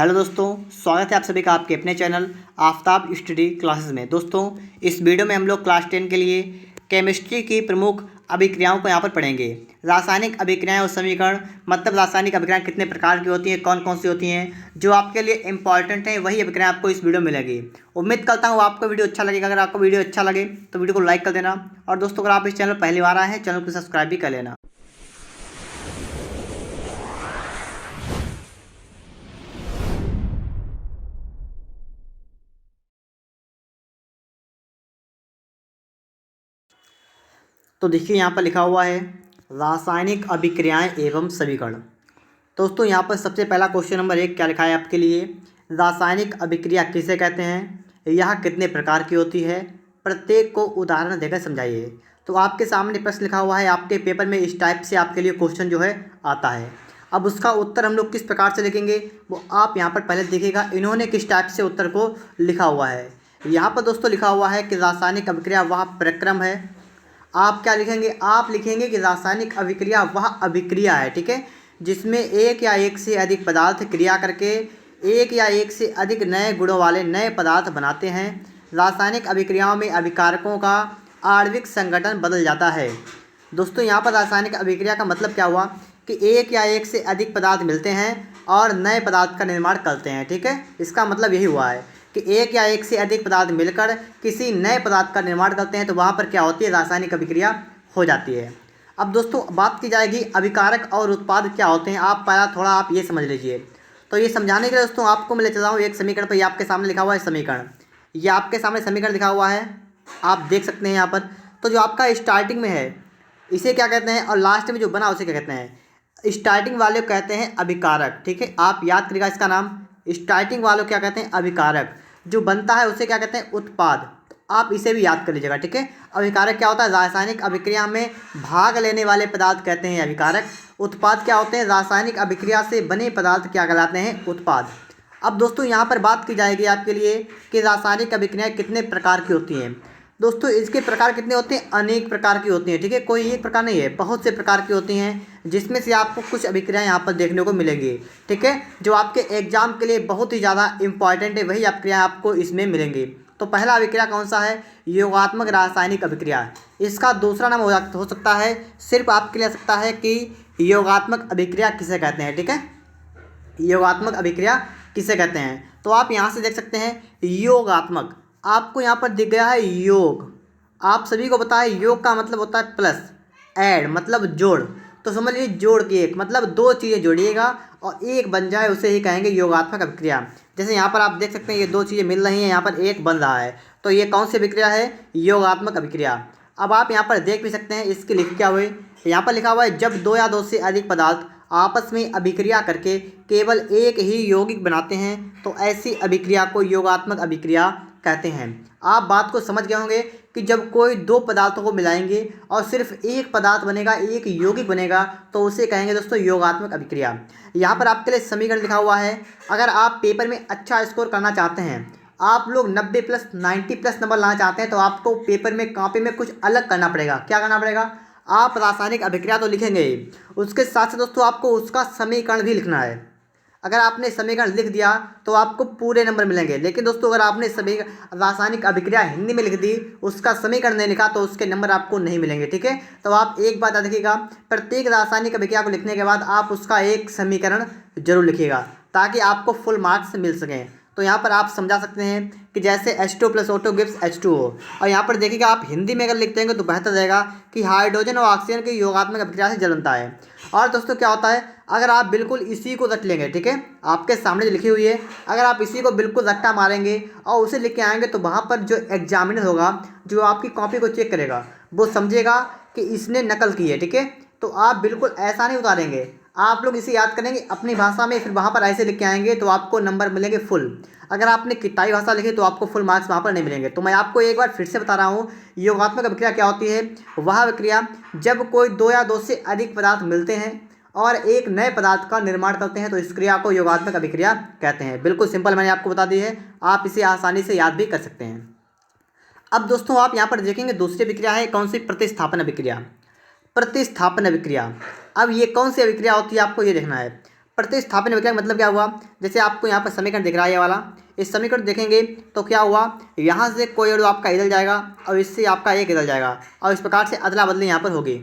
Hello दोस्तों, स्वागत है आप सभी का आपके अपने चैनल आफताब स्टडी क्लासेस में। दोस्तों, इस वीडियो में हम लोग क्लास 10 के लिए केमिस्ट्री की प्रमुख अभिक्रियाओं को यहाँ पर पढ़ेंगे। रासायनिक अभिक्रियाएं और समीकरण, मतलब रासायनिक अभिक्रियाएं कितने प्रकार की होती हैं, कौन कौन सी होती हैं, जो आपके लिए इंपॉर्टेंट हैं, वही अभिक्रियाएं आपको इस वीडियो में मिलेगी। उम्मीद करता हूँ आपको वीडियो अच्छा लगेगा। अगर आपको वीडियो अच्छा लगे तो वीडियो को लाइक कर देना, और दोस्तों अगर आप इस चैनल पर पहली बार आए हैं, चैनल को सब्सक्राइब भी कर लेना। तो देखिए यहाँ पर लिखा हुआ है रासायनिक अभिक्रियाएं एवं समीकरण। दोस्तों यहाँ पर सबसे पहला क्वेश्चन नंबर 1 क्या लिखा है आपके लिए, रासायनिक अभिक्रिया किसे कहते हैं, यह कितने प्रकार की होती है, प्रत्येक को उदाहरण देकर समझाइए। तो आपके सामने प्रश्न लिखा हुआ है, आपके पेपर में इस टाइप से आपके लिए क्वेश्चन जो है आता है। अब उसका उत्तर हम लोग किस प्रकार से लिखेंगे वो आप यहाँ पर पहले देखिएगा, इन्होंने किस टाइप से उत्तर को लिखा हुआ है। यहाँ पर दोस्तों लिखा हुआ है कि रासायनिक अभिक्रिया वह प्रक्रम है। आप क्या लिखेंगे, आप लिखेंगे कि रासायनिक अभिक्रिया वह अभिक्रिया है, ठीक है, जिसमें एक या एक से अधिक पदार्थ क्रिया करके एक या एक से अधिक नए गुणों वाले नए पदार्थ बनाते हैं। रासायनिक अभिक्रियाओं में अभिकारकों का आणविक संगठन बदल जाता है। दोस्तों यहाँ पर रासायनिक अभिक्रिया का मतलब क्या हुआ कि एक या एक से अधिक पदार्थ मिलते हैं और नए पदार्थ का निर्माण करते हैं, ठीक है। इसका मतलब यही हुआ है कि एक या एक से अधिक पदार्थ मिलकर किसी नए पदार्थ का निर्माण करते हैं, तो वहाँ पर क्या होती है, रासायनिक अभिक्रिया हो जाती है। अब दोस्तों बात की जाएगी अभिकारक और उत्पाद क्या होते हैं। आप पहला थोड़ा आप ये समझ लीजिए। तो ये समझाने के लिए दोस्तों आपको मैं ले चला हूँ एक समीकरण पर। ये आपके सामने लिखा हुआ है समीकरण, ये आपके सामने समीकरण लिखा हुआ है, आप देख सकते हैं यहाँ पर। तो जो आपका स्टार्टिंग में है इसे क्या कहते हैं, और लास्ट में जो बना उसे क्या कहते हैं। स्टार्टिंग वाले को कहते हैं अभिकारक, ठीक है, आप याद करिएगा इसका नाम। स्टार्टिंग वालों क्या कहते हैं, अभिकारक। जो बनता है उसे क्या कहते हैं, उत्पाद। तो आप इसे भी याद कर लीजिएगा, ठीक है। अभिकारक क्या होता है, रासायनिक अभिक्रिया में भाग लेने वाले पदार्थ कहते हैं अभिकारक। उत्पाद क्या होते हैं, रासायनिक अभिक्रिया से बने पदार्थ क्या कहलाते हैं, उत्पाद। अब दोस्तों यहाँ पर बात की जाएगी आपके लिए कि रासायनिक अभिक्रियाएं कितने प्रकार की होती हैं। दोस्तों इसके प्रकार कितने होते हैं, अनेक प्रकार की होती हैं, ठीक है। कोई एक प्रकार नहीं है, बहुत से प्रकार की होती हैं, जिसमें से आपको कुछ अभिक्रियाएं यहाँ पर देखने को मिलेंगी, ठीक है। जो आपके एग्जाम के लिए बहुत ही ज़्यादा इंपॉर्टेंट है, वही अभिक्रिया आपको इसमें मिलेंगी। तो पहला अभिक्रिया कौन सा है, योगात्मक रासायनिक अभिक्रिया। इसका दूसरा नाम हो सकता है, सिर्फ आपके लिए सकता है कि योगात्मक अभिक्रिया किसे कहते हैं, ठीक है। योगात्मक अभिक्रिया किसे कहते हैं, तो आप यहाँ से देख सकते हैं योगात्मक, आपको यहाँ पर दिख गया है योग। आप सभी को पता है योग का मतलब होता है प्लस, ऐड मतलब जोड़। तो समझ लीजिए जोड़ की एक मतलब दो चीज़ें जोड़िएगा और एक बन जाए उसे ही कहेंगे योगात्मक अभिक्रिया। जैसे यहाँ पर आप देख सकते हैं ये दो चीज़ें मिल रही हैं, यहाँ पर एक बन रहा है, तो ये कौन सी अभिक्रिया है, योगात्मक अभिक्रिया। अब आप यहाँ पर देख भी सकते हैं इसके लिख क्या हुए, यहाँ पर लिखा हुआ है जब दो या दो से अधिक पदार्थ आपस में अभिक्रिया करके केवल एक ही यौगिक बनाते हैं तो ऐसी अभिक्रिया को योगात्मक अभिक्रिया कहते हैं। आप बात को समझ गए होंगे कि जब कोई दो पदार्थों को मिलाएंगे और सिर्फ एक पदार्थ बनेगा, एक यौगिक बनेगा, तो उसे कहेंगे दोस्तों योगात्मक अभिक्रिया। यहाँ पर आपके लिए समीकरण लिखा हुआ है। अगर आप पेपर में अच्छा स्कोर करना चाहते हैं, आप लोग 90 प्लस 90 प्लस नंबर लाना चाहते हैं, तो आपको पेपर में कॉपी में कुछ अलग करना पड़ेगा। क्या करना पड़ेगा, आप रासायनिक अभिक्रिया तो लिखेंगे ही, उसके साथ साथ दोस्तों आपको उसका समीकरण भी लिखना है। अगर आपने समीकरण लिख दिया तो आपको पूरे नंबर मिलेंगे, लेकिन दोस्तों अगर आपने सभी रासायनिक अभिक्रिया हिंदी में लिख दी, उसका समीकरण नहीं लिखा, तो उसके नंबर आपको नहीं मिलेंगे, ठीक है। तो आप एक बात याद रखिएगा, प्रत्येक रासायनिक अभिक्रिया को लिखने के बाद आप उसका एक समीकरण जरूर लिखिएगा, ताकि आपको फुल मार्क्स मिल सकें। तो यहाँ पर आप समझा सकते हैं कि जैसे H2 plus O2 gives H2O, और यहाँ पर देखिएगा आप हिंदी में अगर लिखते हैं तो बेहतर रहेगा कि हाइड्रोजन और ऑक्सीजन की योगात्मक अभिक्रिया से जल बनता है। और दोस्तों क्या होता है, अगर आप बिल्कुल इसी को रट लेंगे, ठीक है, आपके सामने जो लिखी हुई है, अगर आप इसी को बिल्कुल रट्टा मारेंगे और उसे लिख के आएंगे, तो वहाँ पर जो एग्जामिनर होगा, जो आपकी कॉपी को चेक करेगा, वो समझेगा कि इसने नकल की है, ठीक है। तो आप बिल्कुल ऐसा नहीं उतारेंगे, आप लोग इसे याद करेंगे अपनी भाषा में, फिर वहाँ पर ऐसे लिख के आएंगे, तो आपको नंबर मिलेंगे फुल। अगर आपने किताबी भाषा लिखी तो आपको फुल मार्क्स वहाँ पर नहीं मिलेंगे। तो मैं आपको एक बार फिर से बता रहा हूँ, योगात्मक अभिक्रिया क्या होती है, वह अभिक्रिया जब कोई दो या दो से अधिक पदार्थ मिलते हैं और एक नए पदार्थ का निर्माण करते हैं, तो इस क्रिया को योगात्मक अभिक्रिया कहते हैं। बिल्कुल सिंपल मैंने आपको बता दी है, आप इसे आसानी से याद भी कर सकते हैं। अब दोस्तों आप यहाँ पर देखेंगे दूसरी अभिक्रिया है कौन सी, प्रतिस्थापन अभिक्रिया। प्रतिस्थापन अभिक्रिया, अब ये कौन सी अभिक्रिया होती है आपको ये देखना है। प्रतिस्थापन विक्रिया का मतलब क्या हुआ, जैसे आपको यहाँ पर समीकरण दिख रहा है ये वाला, इस समीकरण देखेंगे तो क्या हुआ, यहाँ से कोई अणु आपका इधर जाएगा और इससे आपका एक इधर जाएगा और इस प्रकार से अदला बदली यहाँ पर होगी।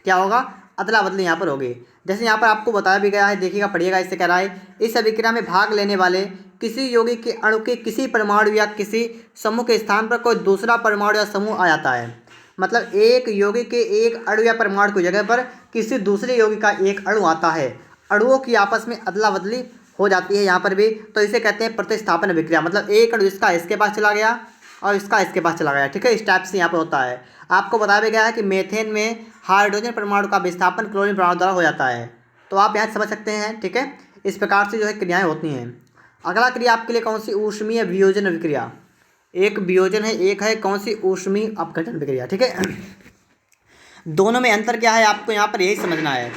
क्या होगा, अदला बदली यहाँ पर होगी। जैसे यहाँ पर आपको बताया भी गया है, देखिएगा पढ़िएगा, इससे कह रहा है इस अभिक्रिया में भाग लेने वाले किसी यौगिक के अणु के किसी परमाणु या किसी समूह के स्थान पर कोई दूसरा परमाणु या समूह आ जाता है। मतलब एक यौगिक के एक अणु या परमाणु की जगह पर किसी दूसरे यौगिक का एक अणु आता है, अणुओं की आपस में अदला बदली हो जाती है यहाँ पर भी, तो इसे कहते हैं प्रतिस्थापन अभिक्रिया। मतलब एक अणु इसका इसके पास चला गया और इसका इसके पास चला गया, ठीक है, इस टाइप से यहाँ पर होता है। आपको बताया भी गया है कि मीथेन में हाइड्रोजन परमाणु का विस्थापन क्लोरीन परमाणु द्वारा हो जाता है, तो आप यहाँ समझ सकते हैं, ठीक है। इस प्रकार से जो है क्रियाएँ होती हैं। अगला क्रिया आपके लिए कौन सी, ऊष्मीय वियोजन अभिक्रिया। एक वियोजन है, एक है कौन सी, ऊष्मीय अपघटन प्रक्रिया, ठीक है। दोनों में अंतर क्या है आपको यहाँ पर यही समझना है।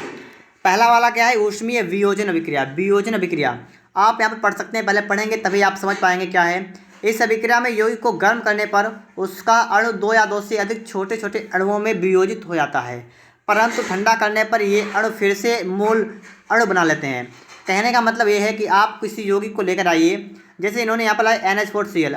पहला वाला क्या है, ऊष्मीय वियोजन अभिक्रिया, वियोजन अभिक्रिया आप यहाँ पर पढ़ सकते हैं, पहले पढ़ेंगे तभी आप समझ पाएंगे क्या है। इस अभिक्रिया में यौगिक को गर्म करने पर उसका अणु दो या दो से अधिक छोटे छोटे अणुओं में वियोजित हो जाता है, परंतु ठंडा करने पर ये अणु फिर से मूल अणु बना लेते हैं। कहने का मतलब ये है कि आप किसी यौगिक को लेकर आइए, जैसे इन्होंने यहाँ पर लाया NH4Cl,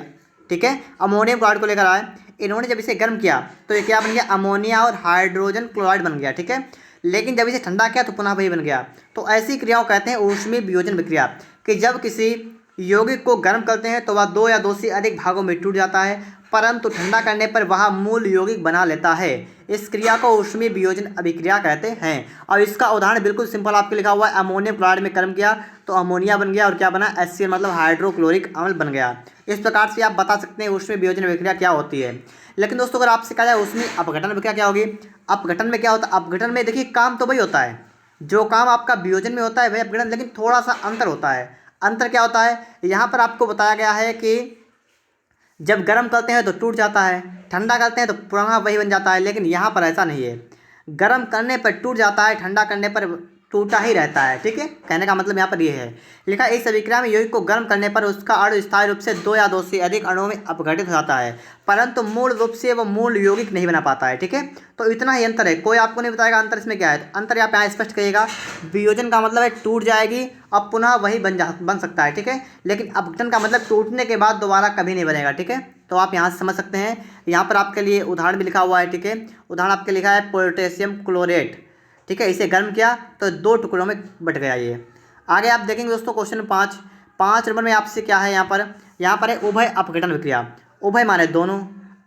ठीक है, अमोनियम क्लोराइड को लेकर आए, इन्होंने जब इसे गर्म किया तो ये क्या बन गया, अमोनिया और हाइड्रोजन क्लोराइड बन गया, ठीक है। लेकिन जब इसे ठंडा किया तो पुनः वही बन गया। तो ऐसी क्रियाओं कहते हैं ऊष्मीय वियोजन प्रक्रिया, कि जब किसी यौगिक को गर्म करते हैं तो वह दो या दो से अधिक भागों में टूट जाता है, परंतु ठंडा करने पर वह मूल यौगिक बना लेता है। इस क्रिया को ऊष्मीय वियोजन अभिक्रिया कहते हैं। और इसका उदाहरण बिल्कुल सिंपल आपके लिखा हुआ है, अमोनियम क्लोराइड में गर्म किया तो अमोनिया बन गया और क्या बना, HCl मतलब हाइड्रोक्लोरिक अम्ल बन गया। इस प्रकार से आप बता सकते हैं ऊष्मीय वियोजन अभिक्रिया क्या होती है। लेकिन दोस्तों अगर आपसे कहा जाए ऊष्मीय अपघटन अभिक्रिया क्या होगी, अपघटन में क्या होता है, अपघटन में देखिए काम तो वही होता है, जो काम आपका वियोजन में होता है वही अपघटन, लेकिन थोड़ा सा अंतर होता है। अंतर क्या होता है, यहाँ पर आपको बताया गया है कि जब गर्म करते हैं तो टूट जाता है, ठंडा करते हैं तो पुराना वही बन जाता है, लेकिन यहाँ पर ऐसा नहीं है, गर्म करने पर टूट जाता है, ठंडा करने पर टूटा ही रहता है, ठीक है। कहने का मतलब यहाँ पर ये है, लिखा इस अभिक्रिया में यौगिक को गर्म करने पर उसका अणु स्थायी रूप से दो या दो से अधिक अणुओं में अपघटित हो जाता है, परंतु मूल रूप से वह मूल यौगिक नहीं बना पाता है, ठीक है। तो इतना ही अंतर है, कोई आपको नहीं बताएगा अंतर इसमें क्या है। तो अंतर आप यहाँ स्पष्ट करिएगा, वियोजन का मतलब है टूट जाएगी अब पुनः वही बन सकता है, ठीक है। लेकिन अपघटन का मतलब टूटने के बाद दोबारा कभी नहीं बनेगा, ठीक है। तो आप यहाँ से समझ सकते हैं। यहाँ पर आपके लिए उदाहरण भी लिखा हुआ है, ठीक है। उदाहरण आपके लिखा है पोटेशियम क्लोरेट, ठीक है, इसे गर्म किया तो दो टुकड़ों में बट गया ये। आगे आप देखेंगे दोस्तों क्वेश्चन 5 नंबर में आपसे क्या है, यहाँ पर है उभय अपघटन विक्रिया। उभय माने दोनों,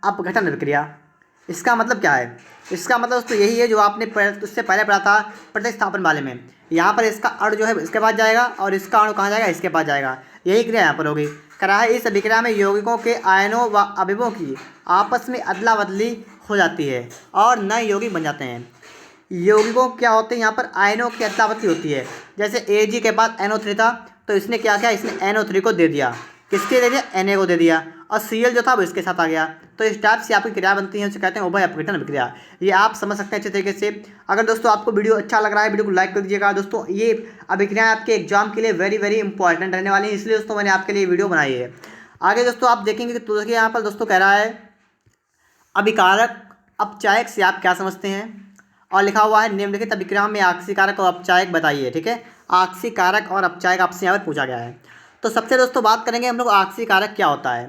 अपघटन विक्रिया इसका मतलब क्या है, इसका मतलब दोस्तों यही है जो आपने उससे पहले पढ़ा था प्रतिस्थापन वाले में। यहाँ पर इसका अणु जो है इसके पास जाएगा और इसका अणु कहाँ जाएगा, इसके पास जाएगा, यही क्रिया यहाँ पर होगी। करा है इस अभिक्रिया में यौगिकों के आयनों व अवयवों की आपस में अदला बदली हो जाती है और नए यौगिक बन जाते हैं। यौगिकों क्या होते हैं, यहाँ पर आयनों की अदला बदली होती है। जैसे Ag के पास NO3 था तो इसने क्या किया, इसने NO3 को दे दिया, किसके दे दिया, Na को दे दिया, और Cl जो था वो इसके साथ आ गया। तो इस टाइप से आपकी क्रिया बनती है, उसे कहते हैं उभय अपघटन अभिक्रिया। ये आप समझ सकते हैं अच्छे तरीके से। अगर दोस्तों आपको वीडियो अच्छा लग रहा है, वीडियो को लाइक कर दीजिएगा। दोस्तों ये अभिक्रियाएं आपके एग्जाम के लिए वेरी इंपॉर्टेंट रहने वाली हैं, इसलिए दोस्तों मैंने आपके लिए वीडियो बनाई है। आगे दोस्तों आप देखेंगे तो देखिए यहाँ पर दोस्तों कह रहा है अभिकारक अपचायक से आप क्या समझते हैं, और लिखा हुआ है निम्नलिखित अभिक्रिया में आक्सीकारक और अपचायक बताइए, ठीक है। आक्सीकारक और अपचायक आपसे यहाँ पर पूछा गया है। तो सबसे दोस्तों बात करेंगे हम लोग आक्सीकारक क्या होता है।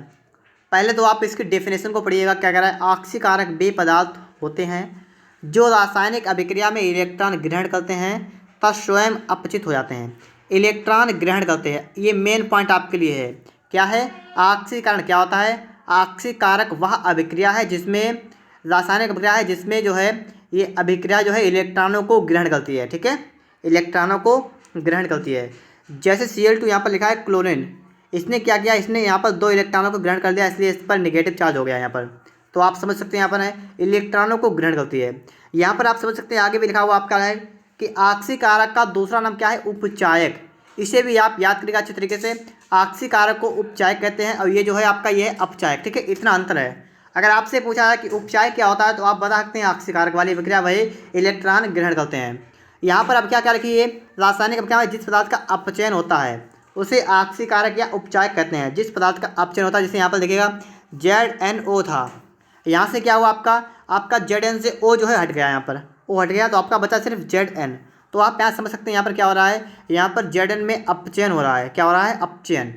पहले तो आप इसकी डेफिनेशन को पढ़िएगा, क्या कह रहा है, आक्सीकारक वे पदार्थ होते हैं जो रासायनिक अभिक्रिया में इलेक्ट्रॉन ग्रहण करते हैं तथा स्वयं अपचित हो जाते हैं। इलेक्ट्रॉन ग्रहण करते हैं, ये मेन पॉइंट आपके लिए है। क्या है, आक्सीकरण क्या होता है, आक्सीकारक वह अभिक्रिया है जिसमें रासायनिक अभिक्रिया है जिसमें जो है ये अभिक्रिया जो है इलेक्ट्रॉनों को ग्रहण करती है, ठीक है, इलेक्ट्रॉनों को ग्रहण करती है। जैसे Cl2 यहाँ पर लिखा है क्लोरीन, इसने क्या किया, इसने यहाँ पर दो इलेक्ट्रॉनों को ग्रहण कर दिया, इसलिए इस पर नेगेटिव चार्ज हो गया यहाँ पर। तो आप समझ सकते हैं यहाँ पर है इलेक्ट्रॉनों को ग्रहण करती है। यहाँ पर आप समझ सकते हैं आगे भी लिखा हुआ आपका है कि आक्सीकारक का दूसरा नाम क्या है, उपचायक। इसे भी आप याद करिएगा अच्छे तरीके से, आक्सीकारक को उपचायक कहते हैं और ये जो है आपका ये है अपचायक, ठीक है, इतना अंतर है। अगर आपसे पूछा है कि उपचायक क्या होता है तो आप बता सकते हैं आक्सीकारक वाली अभिक्रिया वही इलेक्ट्रॉन ग्रहण करते हैं। यहाँ पर अब क्या क्या लिखिए, रासायनिक अभिक्रिया में जिस पदार्थ का अपचयन होता है उसे आक्सीकारक या उपचायक कहते हैं। जिस पदार्थ का अपचयन होता है, जैसे यहाँ पर देखिएगा ZNO था, यहाँ से क्या हुआ आपका ZN से O जो है हट गया, यहाँ पर O हट गया तो आपका बचा सिर्फ ZN। तो आप यहाँ समझ सकते हैं यहाँ पर क्या हो रहा है, यहाँ पर Zn में अपचयन हो रहा है। क्या हो रहा है, अपचयन।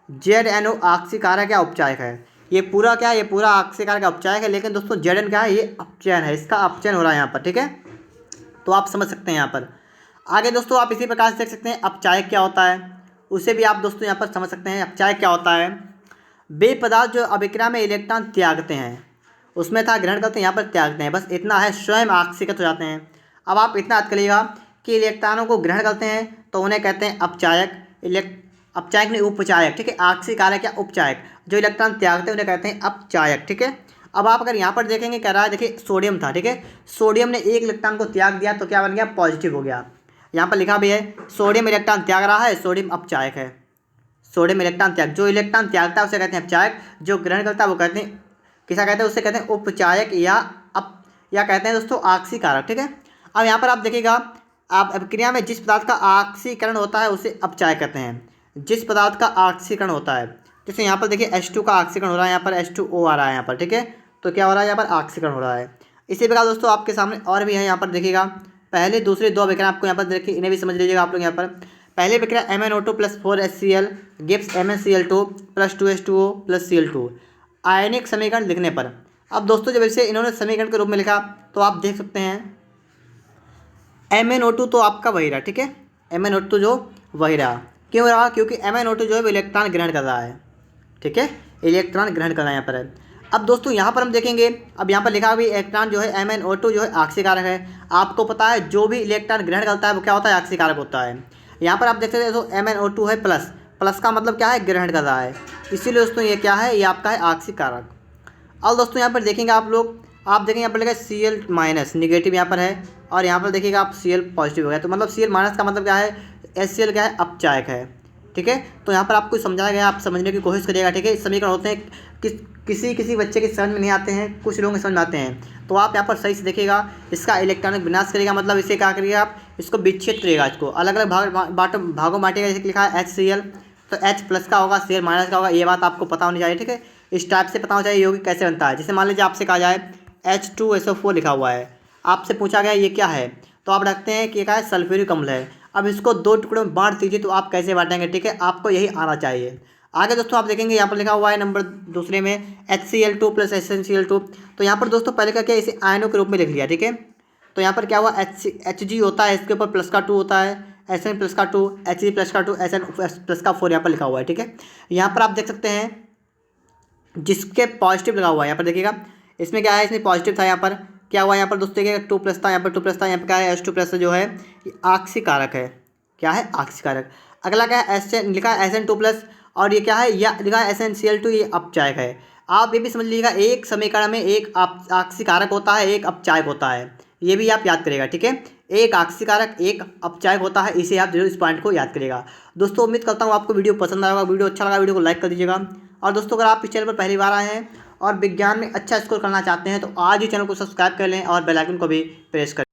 ZnO आक्सीकारक या उपचायक है। ये पूरा क्या है, ये पूरा आक्सीकारक का उपचायक है, लेकिन दोस्तों Zn क्या है, ये अपचयन है, इसका अपचयन हो रहा है यहाँ पर, ठीक है। तो आप समझ सकते हैं यहाँ पर। आगे दोस्तों आप इसी प्रकार से देख सकते हैं अपचायक क्या होता है, उसे भी आप दोस्तों यहाँ पर समझ सकते हैं। अपचायक क्या होता है, वे पदार्थ जो अभिक्रिया में इलेक्ट्रॉन त्यागते हैं, उसमें था ग्रहण करते हैं, यहाँ पर त्यागते हैं, बस इतना है, स्वयं आक्सीकृत हो जाते हैं। अब आप इतना याद करिएगा कि इलेक्ट्रॉनों को ग्रहण करते हैं तो उन्हें कहते हैं अपचायक। अपचायक नहीं, उपचायक, ठीक है। आक्सीकारक या उपचायक। जो इलेक्ट्रॉन त्यागते हैं उन्हें कहते हैं अपचायक, ठीक है। अब आप अगर यहाँ पर देखेंगे, कह रहा है, देखिए सोडियम था, ठीक है। सोडियम ने एक इलेक्ट्रॉन को त्याग दिया तो क्या बन गया, पॉजिटिव हो गया। यहाँ पर लिखा भी है सोडियम इलेक्ट्रॉन त्याग रहा है, सोडियम अपचायक है। सोडियम इलेक्ट्रॉन त्याग, जो इलेक्ट्रॉन त्यागता है उसे कहते हैं अपचायक, जो ग्रहण करता है वो कहते हैं, किसा कहते हैं, उससे कहते हैं उपचायक या कहते हैं दोस्तों आक्सीकारक, ठीक है। अब यहाँ पर आप देखिएगा, आप अभिक्रिया में जिस पदार्थ का आक्सीकरण होता है उसे अपचायक कहते हैं। जिस पदार्थ का आक्सीकरण होता है, जैसे यहाँ पर देखिए H2 का आक्सीकरण हो रहा है, यहाँ पर H2O आ रहा है यहाँ पर, ठीक है। तो क्या हो रहा है, यहाँ पर आक्सीकरण हो रहा है। इसी प्रकार दोस्तों आपके सामने और भी है, यहाँ पर देखिएगा, पहले दूसरे दो अभिक्रिया आपको यहाँ पर देखिए, इन्हें भी समझ लीजिएगा आप लोग। यहाँ पर पहले अभिक्रिया MnO2 + 4HCl gives MnCl2 + 2H2O + Cl2 आयनिक समीकरण लिखने पर। अब दोस्तों जब इसे इन्होंने समीकरण के रूप में लिखा तो आप देख सकते हैं MnO2 तो आपका वही रहा, ठीक है। MnO2 जो वही रहा, क्यों रहा, क्योंकि MnO2 जो है वो इलेक्ट्रॉन ग्रहण कर रहा है, ठीक है, इलेक्ट्रॉन ग्रहण करना यहाँ पर है। अब दोस्तों यहाँ पर हम देखेंगे, अब यहाँ पर लिखा हुआ इलेक्ट्रॉन जो है MnO2 जो है आक्सीकारक है। आपको पता है जो भी इलेक्ट्रॉन ग्रहण करता है वो क्या होता है, आक्सीकारक होता है। यहाँ पर आप देख सकते हैं तो MnO2 है प्लस, प्लस का मतलब क्या है, ग्रहण कर रहा है, इसीलिए दोस्तों ये क्या है, ये आपका है आक्सीकारक। और दोस्तों यहाँ पर देखेंगे आप लोग, आप देखेंगे यहाँ पर लिखा Cl- निगेटिव यहाँ पर है, और यहाँ पर देखिएगा आप Cl पॉजिटिव हो गया, तो मतलब Cl- का मतलब क्या है, HCl क्या है, अपचायक है, ठीक है। तो यहाँ पर आपको समझाया गया, आप समझने की कोशिश करिएगा, ठीक है। समीकरण होते हैं किसी बच्चे के समझ में नहीं आते हैं, कुछ लोगों के समझ में आते हैं, तो आप यहाँ पर सही से देखिएगा। इसका इलेक्ट्रॉनिक विनाश करेगा, मतलब इसे क्या करिएगा, आप इसको विच्छेद करिएगा, इसको अलग अलग भागों बांटेगा। जैसे लिखा है HCl, तो H+ का होगा, Cl- का होगा, ये बात आपको पता होनी चाहिए, ठीक है। इस टाइप से पता होना चाहिए यौगिक कैसे बनता है। जैसे मान लीजिए आपसे कहा जाए H2SO4 लिखा हुआ है, आपसे पूछा गया ये क्या है, तो आप रखते हैं कि क्या है, सल्फ्यूरिक अम्ल है। अब इसको दो टुकड़ों में बांट दीजिए, तो आप कैसे बांटेंगे, ठीक है, आपको यही आना चाहिए। आगे दोस्तों आप देखेंगे यहाँ पर लिखा हुआ है नंबर दूसरे में HCl2 + SnCl2। तो यहाँ पर दोस्तों पहले का क्या, इसे आयनों के रूप में लिख लिया, ठीक है। तो यहाँ पर क्या हुआ, Hg होता है, इसके ऊपर +2 होता है, Sn+2, Hg+2, Sn+4 यहाँ पर लिखा हुआ है, ठीक है। यहाँ पर आप देख सकते हैं जिसके पॉजिटिव लगा हुआ है, यहाँ पर देखिएगा, इसमें क्या है, इसमें पॉजिटिव था, यहाँ पर क्या हुआ, यहाँ पर दोस्तों देखिएगा 2+ था, यहाँ पर 2+ था, यहाँ पर क्या है, H2+ जो है आक्सीकारक है, क्या है, आक्सीकारक। अगला क्या है, Sn लिखा है Sn2+, और ये क्या है, या लिखा है SnCl2, ये अपचायक है। आप ये भी समझ लीजिएगा, एक समीकरण में एक आक्सीकारक होता है, एक अपचायक होता है, ये भी आप याद करिएगा, ठीक है। एक आक्सीकारक एक अपचायक होता है, इसे आप जरूर इस पॉइंट को याद करिएगा। दोस्तों उम्मीद करता हूँ आपको वीडियो पसंद आएगा, वीडियो अच्छा लगा वीडियो को लाइक कर दीजिएगा। और दोस्तों अगर आप इस चैनल पर पहली बार आए हैं और विज्ञान में अच्छा स्कोर करना चाहते हैं तो आज ही चैनल को सब्सक्राइब कर लें और बेल आइकन को भी प्रेस करें।